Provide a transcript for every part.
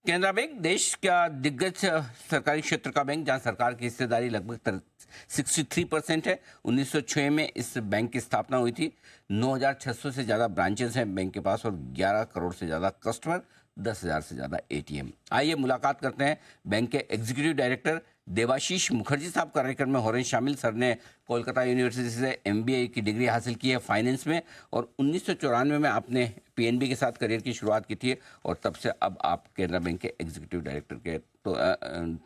Canara bank देश का दिग्गज सरकारी क्षेत्र का बैंक, जहां सरकार की हिस्सेदारी लगभग 63% है। 1906 में इस बैंक की स्थापना हुई थी। 9,600 से ज़्यादा ब्रांचेस हैं बैंक के पास और 11 करोड़ से ज़्यादा कस्टमर, 10,000 से ज़्यादा एटीएम। आइए मुलाकात करते हैं बैंक के एग्जीक्यूटिव डायरेक्टर देवाशीष मुखर्जी साहब कार्यक्रम में हो रहे हैं शामिल। सर ने कोलकाता यूनिवर्सिटी से एमबीए की डिग्री हासिल की है फाइनेंस में, और 1994 में आपने पीएनबी के साथ करियर की शुरुआत की थी, और तब से अब आप केनरा बैंक के एग्जीक्यूटिव डायरेक्टर के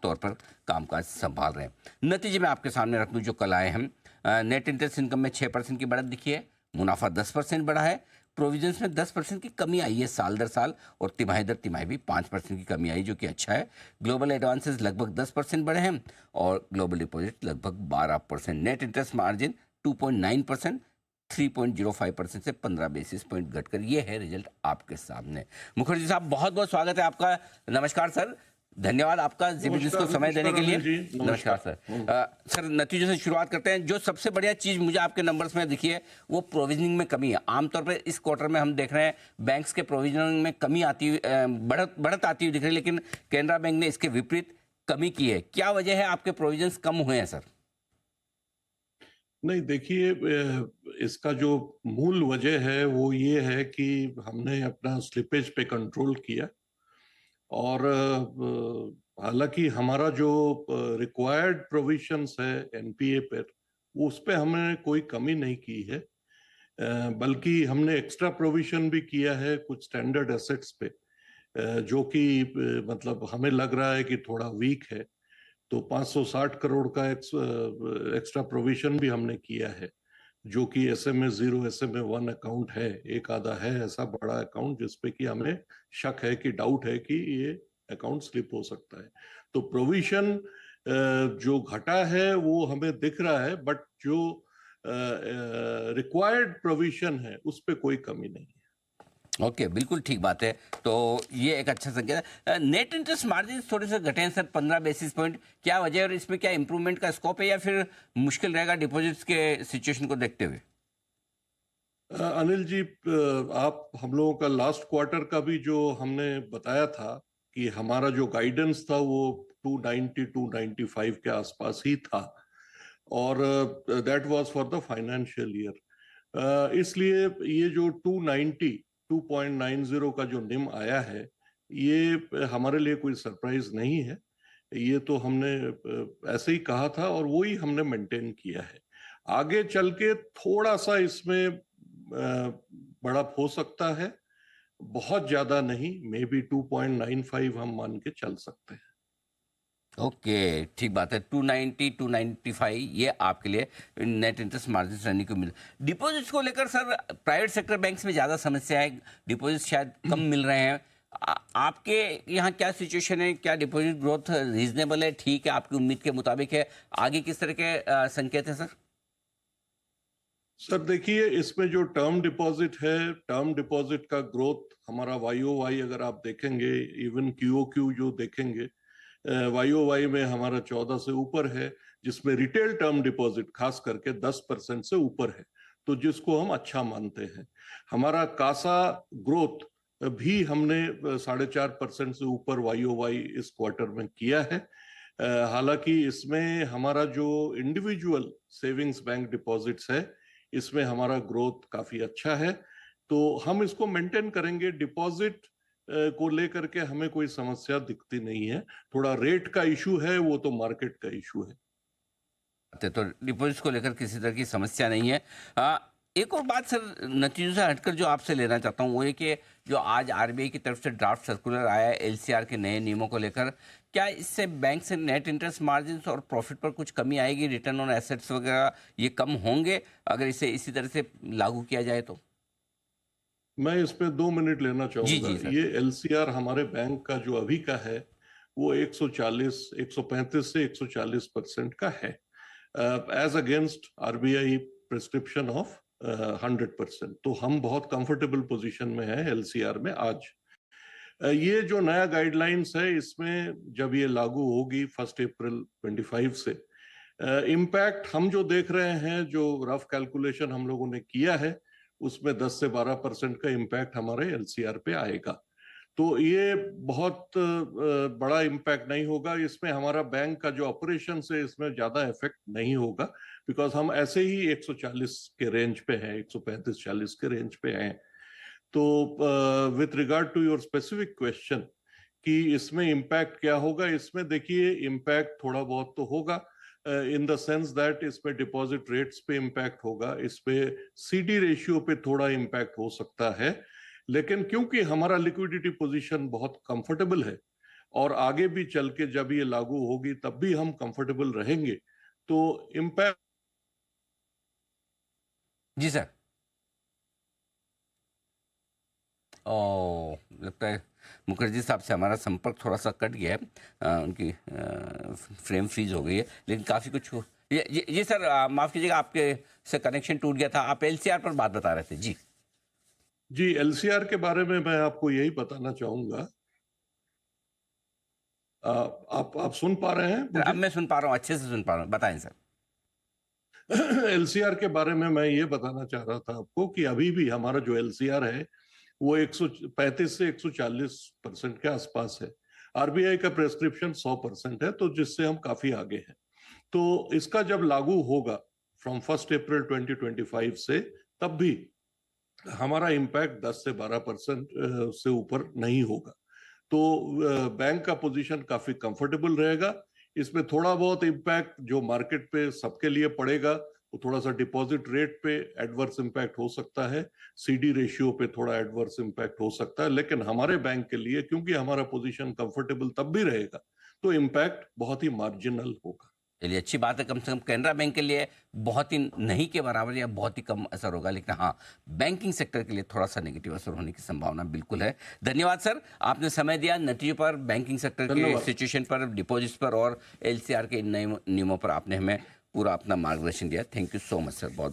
तौर पर कामकाज संभाल रहे हैं। नतीजे में आपके सामने रख दूं जो कल आए हम। नेट इंटरेस्ट इनकम में 6% की बढ़त दिखी है, मुनाफा 10% बढ़ा है, प्रोविजंस में 10% की कमी आई है साल दर साल, और तिमाही दर तिमाही भी 5% की कमी आई, जो कि अच्छा है। ग्लोबल एडवांसेस लगभग 10% बढ़े हैं और ग्लोबल डिपॉजिट लगभग 12%। नेट इंटरेस्ट मार्जिन 2.9%, 3.05% से 15 बेसिस पॉइंट घटकर ये है रिजल्ट आपके सामने। मुखर्जी साहब, बहुत बहुत स्वागत है आपका। नमस्कार सर, धन्यवाद आपका जी बिजनेस को समय देने के लिए। नमस्कार सर। सर, नतीजों से शुरुआत करते हैं। जो सबसे बढ़िया चीज मुझे आपके नंबर्स में दिखी है वो प्रोविजनिंग में कमी है। आमतौर पर इस क्वार्टर में हम देख रहे हैं बैंक्स के प्रोविजनिंग में कमी आती हुई, बढ़त आती हुई दिख रही है, लेकिन केनरा बैंक ने इसके विपरीत कमी की है। क्या वजह है आपके प्रोविजंस कम हुए हैं सर? नहीं, देखिए, इसका जो मूल वजह है वो ये है कि हमने अपना स्लिपेज पे कंट्रोल किया, और हालांकि हमारा जो रिक्वायर्ड प्रोविजंस है एनपीए पर, उस पे हमने कोई कमी नहीं की है, बल्कि हमने एक्स्ट्रा प्रोविजन भी किया है कुछ स्टैंडर्ड एसेट्स पे, जो कि मतलब हमें लग रहा है कि थोड़ा वीक है। तो 560 करोड़ का एक्स्ट्रा प्रोविजन भी हमने किया है, जो कि SMA-0 SMA-1 अकाउंट है, एक आधा है ऐसा बड़ा अकाउंट जिसपे कि हमें शक है कि डाउट है कि ये अकाउंट स्लिप हो सकता है। तो प्रोविजन जो घटा है वो हमें दिख रहा है, बट जो रिक्वायर्ड प्रोविजन है उस पे कोई कमी नहीं है। ओके, बिल्कुल ठीक बात है। तो ये एक अच्छा संकेत है। नेट इंटरेस्ट मार्जिन थोड़े से घटे हैं सर, 15 बेसिस पॉइंट। क्या वजह है और इसमें क्या इंप्रूवमेंट का स्कोप है, या फिर मुश्किल रहेगा डिपॉजिट्स के सिचुएशन को देखते हुए? अनिल जी, आप हम लोगों का लास्ट क्वार्टर का भी जो हमने बताया था कि हमारा जो गाइडेंस था वो 290 295 के आसपास ही था, और that was for the financial year. इसलिए ये जो 290 का जो निम आया है, ये हमारे लिए कोई सरप्राइज नहीं है। ये तो हमने ऐसे ही कहा था और वो ही हमने मेंटेन किया है। आगे चल के थोड़ा सा इसमें बढ़त हो सकता है, बहुत ज्यादा नहीं, मे बी 2.95 हम मान के चल सकते हैं। ओके, ठीक बात है। 290 295 ये आपके लिए नेट इंटरेस्ट मार्जिन रहने को मिल। डिपॉजिट्स को लेकर सर, प्राइवेट सेक्टर बैंक्स में ज़्यादा समस्या है, डिपॉजिट शायद कम मिल रहे हैं। आपके यहाँ क्या सिचुएशन है? क्या डिपॉजिट ग्रोथ रीजनेबल है, ठीक है, आपकी उम्मीद के मुताबिक है? आगे किस तरह के संकेत है सर? सर देखिए, इसमें जो टर्म डिपॉजिट है, टर्म डिपॉजिट का ग्रोथ हमारा YOY अगर आप देखेंगे, इवन QOQ जो देखेंगे, YOY में हमारा 14 से ऊपर है, जिसमें रिटेल टर्म डिपॉजिट खास करके 10% से ऊपर है, तो जिसको हम अच्छा मानते हैं। हमारा कासा ग्रोथ भी हमने 4.5% से ऊपर YOY इस क्वार्टर में किया है। हालांकि इसमें हमारा जो इंडिविजुअल सेविंग्स बैंक डिपॉजिट्स है, इसमें हमारा ग्रोथ काफी अच्छा है, तो हम इसको मेंटेन करेंगे। डिपॉजिट को लेकर के हमें कोई समस्या दिखती नहीं है। थोड़ा रेट का इशू है, वो तो मार्केट का इशू है। तो डिपॉजिट को लेकर किसी तरह की समस्या नहीं है। एक और बात सर, नतीजों से हटकर जो आपसे लेना चाहता हूँ वो ये कि जो आज आरबीआई की तरफ से ड्राफ्ट सर्कुलर आया है एलसीआर के नए नियमों को लेकर, क्या इससे बैंक से नेट इंटरेस्ट मार्जिन और प्रॉफिट पर कुछ कमी आएगी? रिटर्न ऑन एसेट्स वगैरह ये कम होंगे अगर इसे इसी तरह से लागू किया जाए तो? मैं इस पे 2 मिनट लेना जी चाहूंगा। जी सर। ये एलसीआर हमारे बैंक का जो अभी का है वो 135 से 140% का है, as against RBI prescription of 100%। तो हम बहुत कंफर्टेबल पोजीशन में है एलसीआर में आज। ये जो नया गाइडलाइंस है, इसमें जब ये लागू होगी 1 अप्रैल 25 से, इम्पैक्ट हम जो देख रहे हैं, जो रफ कैलकुलेशन हम लोगों ने किया है, उसमें 10 से 12% का इम्पैक्ट हमारे एलसीआर पे आएगा। तो ये बहुत बड़ा इम्पैक्ट नहीं होगा। इसमें हमारा बैंक का जो ऑपरेशन है इसमें ज्यादा इफेक्ट नहीं होगा, बिकॉज हम ऐसे ही 140 के रेंज पे हैं, 135-140 के रेंज पे हैं। तो with regard to your specific question कि इसमें इम्पैक्ट क्या होगा, इसमें देखिए इम्पैक्ट थोड़ा बहुत तो होगा, इन द सेंस दैट इसमें डिपॉजिट रेट्स पे इम्पैक्ट होगा, इस पे सीडी रेशियो पे थोड़ा इम्पैक्ट हो सकता है। लेकिन क्योंकि हमारा लिक्विडिटी पोजीशन बहुत कंफर्टेबल है और आगे भी चल के जब ये लागू होगी तब भी हम कंफर्टेबल रहेंगे, तो इम्पैक्ट। जी सर। ओ, लगता है मुखर्जी साहब से हमारा संपर्क थोड़ा सा कट गया है, उनकी फ्रेम फ्रीज हो गई है, लेकिन काफ़ी कुछ हो जी सर, माफ़ कीजिएगा, आपके से कनेक्शन टूट गया था, आप एलसीआर पर बात बता रहे थे जी। जी, एलसीआर के बारे में मैं आपको यही बताना चाहूंगा। आप सुन पा रहे हैं सर, अब मुझे? मैं सुन पा रहा हूँ, अच्छे से सुन पा रहा हूँ, बताएं सर। एलसीआर के बारे में मैं ये बताना चाह रहा था आपको कि अभी भी हमारा जो एलसीआर है वो 135 से 140% के आसपास है। आरबीआई का प्रेस्क्रिप्शन 100% है, तो जिससे हम काफी आगे हैं। तो इसका जब लागू होगा फ्रॉम 1 अप्रैल 2025 से, तब भी हमारा इम्पैक्ट 10 से 12% से ऊपर नहीं होगा। तो बैंक का पोजीशन काफी कंफर्टेबल रहेगा। इसमें थोड़ा बहुत इम्पैक्ट जो मार्केट पे सबके लिए पड़ेगा, वो थोड़ा सा डिपॉजिट रेट पे एडवर्स इम्पैक्ट हो सकता है, सीडी रेशियो पे थोड़ा एडवर्स इम्पैक्ट हो सकता है, लेकिन हमारे बैंक के लिए क्योंकि हमारा पोजीशन कंफर्टेबल तब भी रहेगा, तो इम्पैक्ट बहुत ही मार्जिनल होगा। चलिए, अच्छी बात है, कम से कम कैनरा बैंक के लिए बहुत ही नहीं के बराबर या बहुत ही कम असर होगा, लेकिन हाँ, बैंकिंग सेक्टर के लिए थोड़ा सा नेगेटिव असर होने की संभावना बिल्कुल है। धन्यवाद सर, आपने समय दिया नतीजों पर, बैंकिंग सेक्टर के सिचुएशन पर, डिपॉजिट्स पर और एलसीआर के नए नियमों पर आपने हमें पूरा अपना मार्गदर्शन दिया। Thank you so much sir, बहुत बहुत